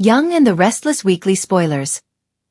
Young and the Restless weekly spoilers.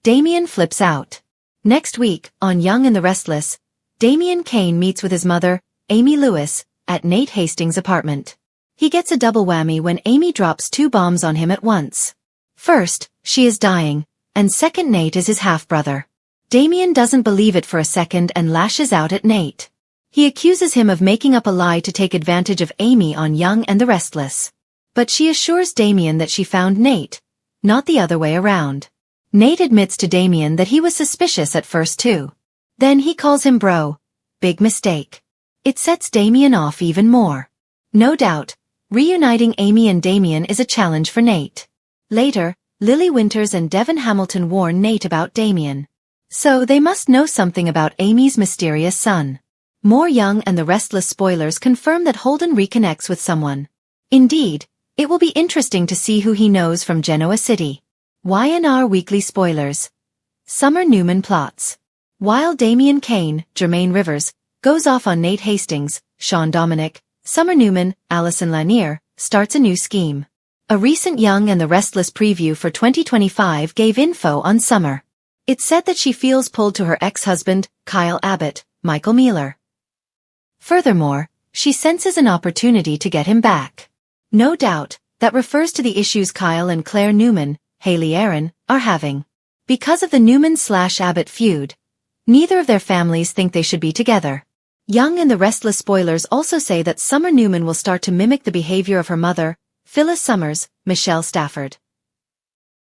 Damian flips out. Next week, on Young and the Restless, Damian Kane meets with his mother, Amy Lewis, at Nate Hastings' apartment. He gets a double whammy when Amy drops two bombs on him at once. First, she is dying, and second, Nate is his half-brother. Damian doesn't believe it for a second and lashes out at Nate. He accuses him of making up a lie to take advantage of Amy on Young and the Restless. But she assures Damian that she found Nate, not the other way around. Nate admits to Damian that he was suspicious at first too. Then he calls him bro. Big mistake. It sets Damian off even more. No doubt, reuniting Amy and Damian is a challenge for Nate. Later, Lily Winters and Devon Hamilton warn Nate about Damian. So they must know something about Amy's mysterious son. More Young and the Restless spoilers confirm that Holden reconnects with someone. Indeed, it will be interesting to see who he knows from Genoa City. Y&R weekly spoilers. Summer Newman plots. While Damian Kane, Jermaine Rivers, goes off on Nate Hastings, Sean Dominic, Summer Newman, Allison Lanier, starts a new scheme. A recent Young and the Restless preview for 2025 gave info on Summer. It said that she feels pulled to her ex-husband, Kyle Abbott, Michael Mealer. Furthermore, she senses an opportunity to get him back. No doubt, that refers to the issues Kyle and Claire Newman, Haley Aaron, are having. Because of the Newman/Abbott feud, neither of their families think they should be together. Young and the Restless spoilers also say that Summer Newman will start to mimic the behavior of her mother, Phyllis Summers, Michelle Stafford.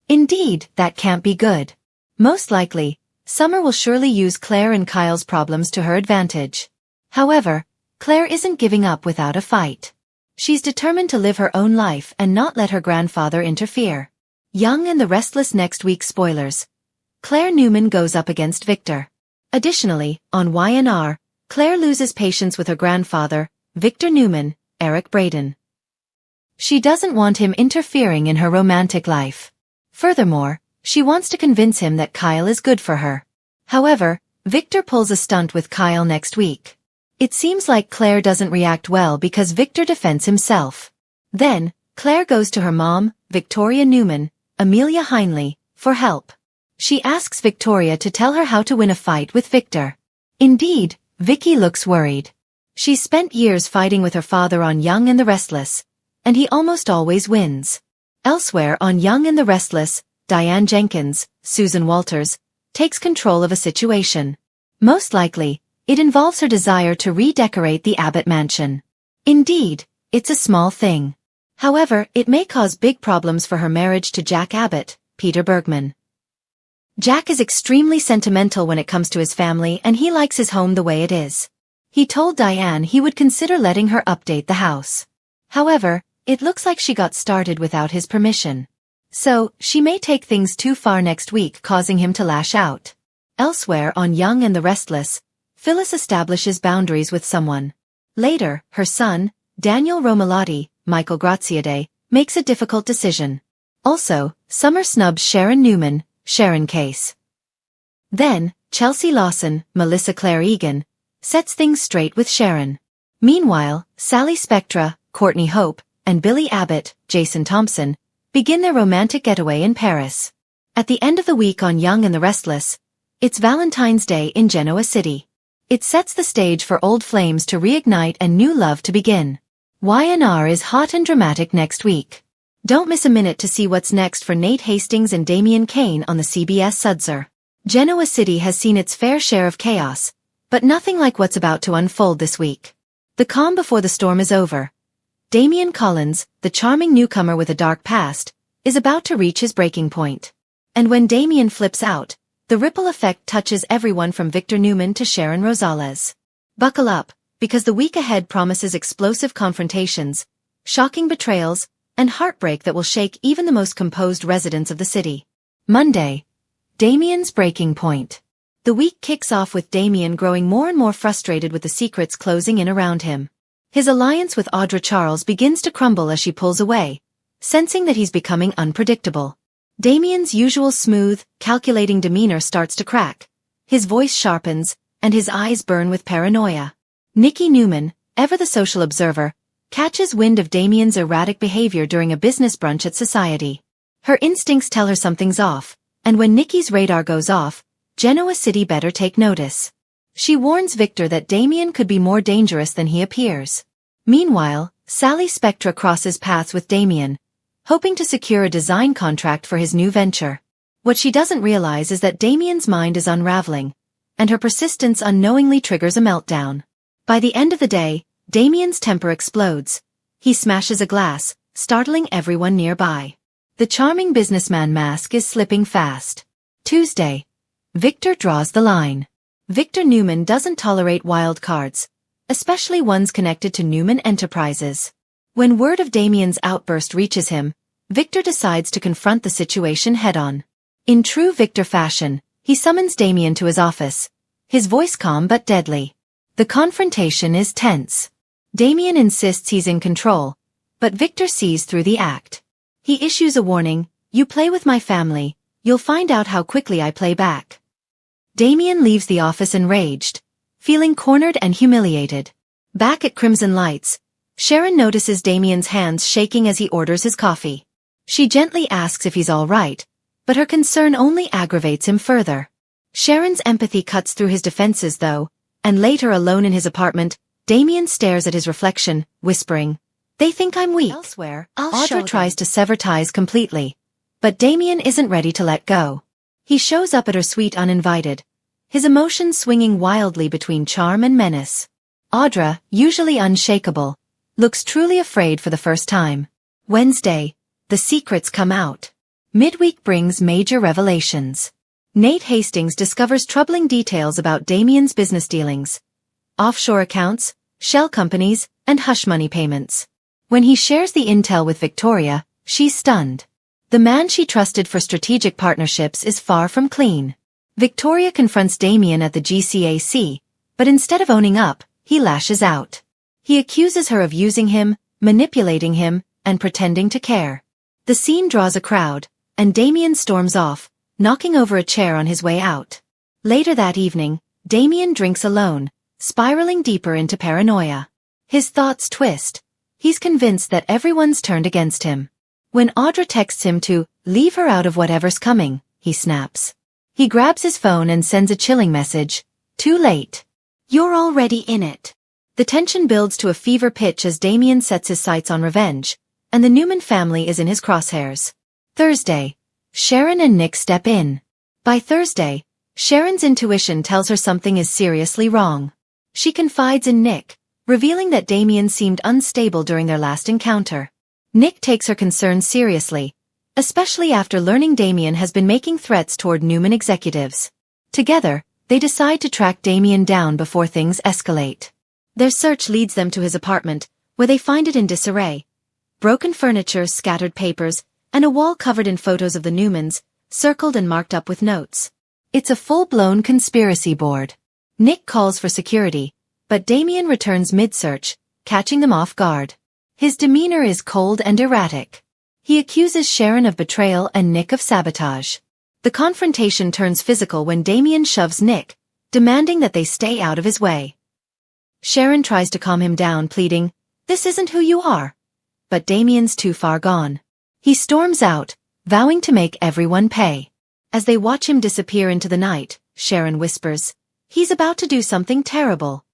Indeed, that can't be good. Most likely, Summer will surely use Claire and Kyle's problems to her advantage. However, Claire isn't giving up without a fight. She's determined to live her own life and not let her grandfather interfere. Young and the Restless next week spoilers. Claire Newman goes up against Victor. Additionally, on Y&R, Claire loses patience with her grandfather, Victor Newman, Eric Braden. She doesn't want him interfering in her romantic life. Furthermore, she wants to convince him that Kyle is good for her. However, Victor pulls a stunt with Kyle next week. It seems like Claire doesn't react well because Victor defends himself. Then, Claire goes to her mom, Victoria Newman, Amelia Heinley, for help. She asks Victoria to tell her how to win a fight with Victor. Indeed, Vicky looks worried. She's spent years fighting with her father on Young and the Restless, and he almost always wins. Elsewhere on Young and the Restless, Diane Jenkins, Susan Walters, takes control of a situation. Most likely, it involves her desire to redecorate the Abbott mansion. Indeed, it's a small thing. However, it may cause big problems for her marriage to Jack Abbott, Peter Bergman. Jack is extremely sentimental when it comes to his family and he likes his home the way it is. He told Diane he would consider letting her update the house. However, it looks like she got started without his permission. So, she may take things too far next week, causing him to lash out. Elsewhere on Young and the Restless, Phyllis establishes boundaries with someone. Later, her son, Daniel Romalotti, Michael Graziade, makes a difficult decision. Also, Summer snubs Sharon Newman, Sharon Case. Then, Chelsea Lawson, Melissa Claire Egan, sets things straight with Sharon. Meanwhile, Sally Spectra, Courtney Hope, and Billy Abbott, Jason Thompson, begin their romantic getaway in Paris. At the end of the week on Young and the Restless, it's Valentine's Day in Genoa City. It sets the stage for old flames to reignite and new love to begin. Y&R is hot and dramatic next week. Don't miss a minute to see what's next for Nate Hastings and Damian Kane on the CBS Sudzer. Genoa City has seen its fair share of chaos, but nothing like what's about to unfold this week. The calm before the storm is over. Damian Collins, the charming newcomer with a dark past, is about to reach his breaking point. And when Damian flips out, the ripple effect touches everyone from Victor Newman to Sharon Rosales. Buckle up, because the week ahead promises explosive confrontations, shocking betrayals, and heartbreak that will shake even the most composed residents of the city. Monday. Damian's breaking point. The week kicks off with Damian growing more and more frustrated with the secrets closing in around him. His alliance with Audra Charles begins to crumble as she pulls away, sensing that he's becoming unpredictable. Damian's usual smooth, calculating demeanor starts to crack. His voice sharpens, and his eyes burn with paranoia. Nikki Newman, ever the social observer, catches wind of Damian's erratic behavior during a business brunch at Society. Her instincts tell her something's off, and when Nikki's radar goes off, Genoa City better take notice. She warns Victor that Damian could be more dangerous than he appears. Meanwhile, Sally Spectra crosses paths with Damian, hoping to secure a design contract for his new venture. What she doesn't realize is that Damian's mind is unraveling, and her persistence unknowingly triggers a meltdown. By the end of the day, Damian's temper explodes. He smashes a glass, startling everyone nearby. The charming businessman mask is slipping fast. Tuesday. Victor draws the line. Victor Newman doesn't tolerate wild cards, especially ones connected to Newman Enterprises. When word of Damian's outburst reaches him, Victor decides to confront the situation head-on. In true Victor fashion, he summons Damian to his office, his voice calm but deadly. The confrontation is tense. Damian insists he's in control, but Victor sees through the act. He issues a warning, "You play with my family, you'll find out how quickly I play back." Damian leaves the office enraged, feeling cornered and humiliated. Back at Crimson Lights, Sharon notices Damian's hands shaking as he orders his coffee. She gently asks if he's all right, but her concern only aggravates him further. Sharon's empathy cuts through his defenses though, and later alone in his apartment, Damian stares at his reflection, whispering, "They think I'm weak." Elsewhere, Audra tries to sever ties completely, but Damian isn't ready to let go. He shows up at her suite uninvited, his emotions swinging wildly between charm and menace. Audra, usually unshakable, looks truly afraid for the first time. Wednesday, the secrets come out. Midweek brings major revelations. Nate Hastings discovers troubling details about Damian's business dealings, offshore accounts, shell companies, and hush money payments. When he shares the intel with Victoria, she's stunned. The man she trusted for strategic partnerships is far from clean. Victoria confronts Damian at the GCAC, but instead of owning up, he lashes out. He accuses her of using him, manipulating him, and pretending to care. The scene draws a crowd, and Damian storms off, knocking over a chair on his way out. Later that evening, Damian drinks alone, spiraling deeper into paranoia. His thoughts twist. He's convinced that everyone's turned against him. When Audra texts him to leave her out of whatever's coming, he snaps. He grabs his phone and sends a chilling message. Too late. You're already in it. The tension builds to a fever pitch as Damian sets his sights on revenge, and the Newman family is in his crosshairs. Thursday. Sharon and Nick step in. By Thursday, Sharon's intuition tells her something is seriously wrong. She confides in Nick, revealing that Damian seemed unstable during their last encounter. Nick takes her concerns seriously, especially after learning Damian has been making threats toward Newman executives. Together, they decide to track Damian down before things escalate. Their search leads them to his apartment, where they find it in disarray. Broken furniture, scattered papers, and a wall covered in photos of the Newmans, circled and marked up with notes. It's a full-blown conspiracy board. Nick calls for security, but Damian returns mid-search, catching them off guard. His demeanor is cold and erratic. He accuses Sharon of betrayal and Nick of sabotage. The confrontation turns physical when Damian shoves Nick, demanding that they stay out of his way. Sharon tries to calm him down, pleading, "This isn't who you are." But Damian's too far gone. He storms out, vowing to make everyone pay. As they watch him disappear into the night, Sharon whispers, "He's about to do something terrible."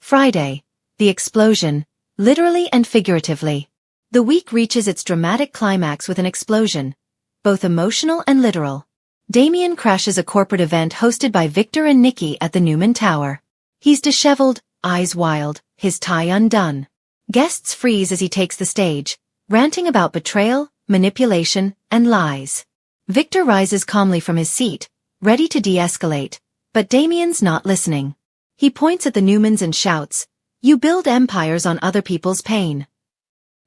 Friday. The explosion, literally and figuratively. The week reaches its dramatic climax with an explosion, both emotional and literal. Damian crashes a corporate event hosted by Victor and Nikki at the Newman Tower. He's disheveled, eyes wild, his tie undone. Guests freeze as he takes the stage, ranting about betrayal, manipulation, and lies. Victor rises calmly from his seat, ready to de-escalate, but Damian's not listening. He points at the Newmans and shouts, "You build empires on other people's pain."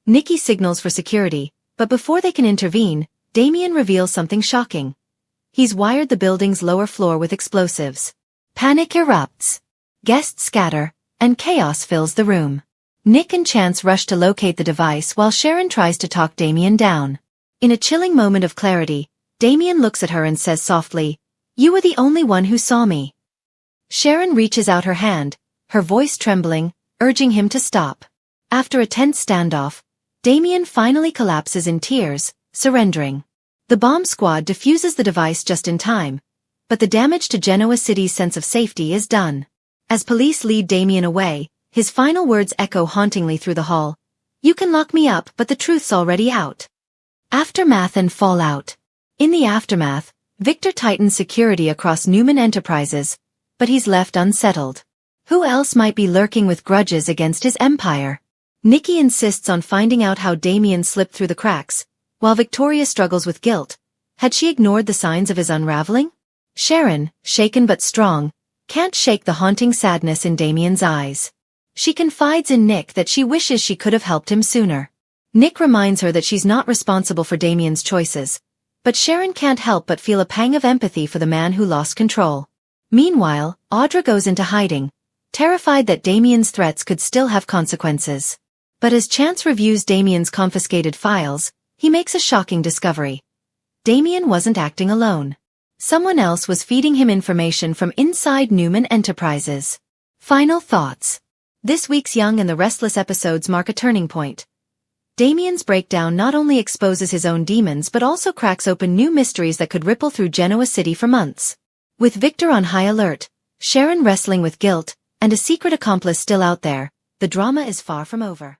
Nikki signals for security, but before they can intervene, Damian reveals something shocking. He's wired the building's lower floor with explosives. Panic erupts. Guests scatter, and chaos fills the room. Nick and Chance rush to locate the device while Sharon tries to talk Damian down. In a chilling moment of clarity, Damian looks at her and says softly, "You were the only one who saw me." Sharon reaches out her hand, her voice trembling, urging him to stop. After a tense standoff, Damian finally collapses in tears, surrendering. The bomb squad defuses the device just in time, but the damage to Genoa City's sense of safety is done. As police lead Damian away, his final words echo hauntingly through the hall. "You can lock me up, but the truth's already out." Aftermath and fallout. In the aftermath, Victor tightens security across Newman Enterprises, but he's left unsettled. Who else might be lurking with grudges against his empire? Nikki insists on finding out how Damian slipped through the cracks, while Victoria struggles with guilt. Had she ignored the signs of his unraveling? Sharon, shaken but strong, can't shake the haunting sadness in Damian's eyes. She confides in Nick that she wishes she could have helped him sooner. Nick reminds her that she's not responsible for Damian's choices, but Sharon can't help but feel a pang of empathy for the man who lost control. Meanwhile, Audra goes into hiding, terrified that Damian's threats could still have consequences. But as Chance reviews Damian's confiscated files, he makes a shocking discovery. Damian wasn't acting alone. Someone else was feeding him information from inside Newman Enterprises. Final thoughts. This week's Young and the Restless episodes mark a turning point. Damian's breakdown not only exposes his own demons but also cracks open new mysteries that could ripple through Genoa City for months. With Victor on high alert, Sharon wrestling with guilt, and a secret accomplice still out there, the drama is far from over.